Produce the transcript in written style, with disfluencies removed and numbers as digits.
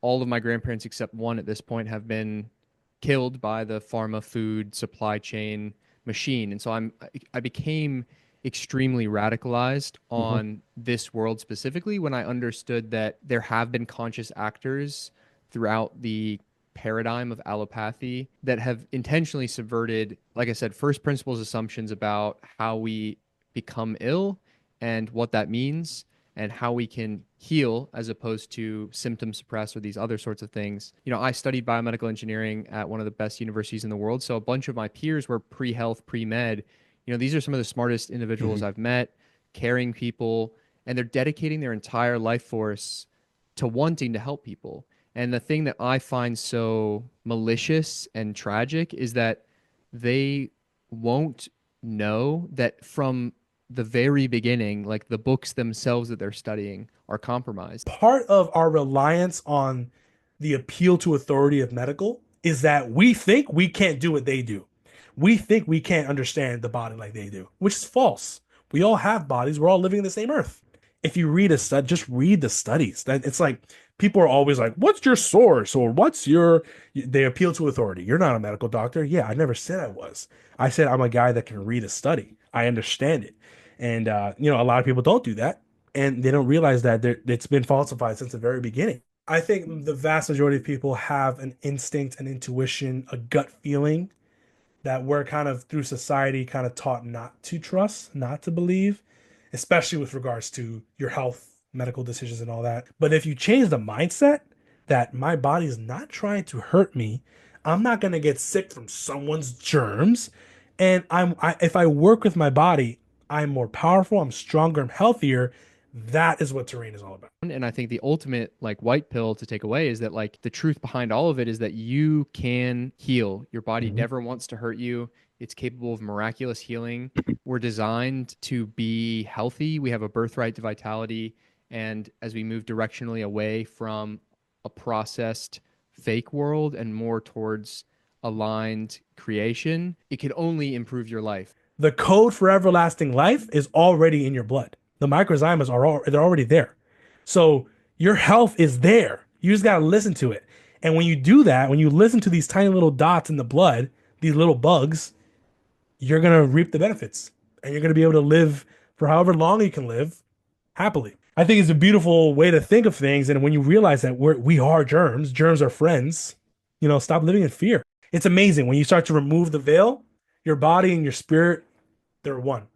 all of my grandparents except one at this point have been killed by the pharma food supply chain machine. And so I became extremely radicalized Hmm. on this world specifically when I understood that there have been conscious actors throughout the paradigm of allopathy that have intentionally subverted, like I said, first principles assumptions about how we become ill and what that means and how we can heal as opposed to symptom suppress or these other sorts of things. You know, I studied biomedical engineering at one of the best universities in the world. So a bunch of my peers were pre health, pre med. You know, these are some of the smartest individuals Hmm. I've met, caring people, and they're dedicating their entire life force to wanting to help people. And the thing that I find so malicious and tragic is that they won't know that from the very beginning, like the books themselves that they're studying are compromised. Part of our reliance on the appeal to authority of medical is that we think we can't do what they do. We think we can't understand the body like they do, which is false. We all have bodies. We're all living in the same earth. If you read a study, just read the studies. That it's like people are always like, "What's your source?" or "What's your?" They appeal to authority. You're not a medical doctor. Yeah, I never said I was. I said I'm a guy that can read a study. I understand it, and a lot of people don't do that, and they don't realize that it's been falsified since the very beginning. I think the vast majority of people have an instinct, an intuition, a gut feeling that we're kind of through society kind of taught not to trust, not to believe, especially with regards to your health, medical decisions, and all that. But if you change the mindset that my body is not trying to hurt me, I'm not going to get sick from someone's germs, and if I work with my body, I'm more powerful, I'm stronger, I'm healthier. That is what terrain is all about. And I think the ultimate like white pill to take away is that like the truth behind all of it is that you can heal. Your body Mhm. never wants to hurt you. It's capable of miraculous healing. We're designed to be healthy. We have a birthright to vitality. And as we move directionally away from a processed fake world and more towards aligned creation, it can only improve your life. The code for everlasting life is already in your blood. The microzymas they're already there. So your health is there. You just got to listen to it. And when you do that, when you listen to these tiny little dots in the blood, these little bugs, you're going to reap the benefits and you're going to be able to live for however long you can live happily. I think it's a beautiful way to think of things. And when you realize that we are germs, germs are friends, stop living in fear. It's amazing when you start to remove the veil, your body and your spirit, they're one.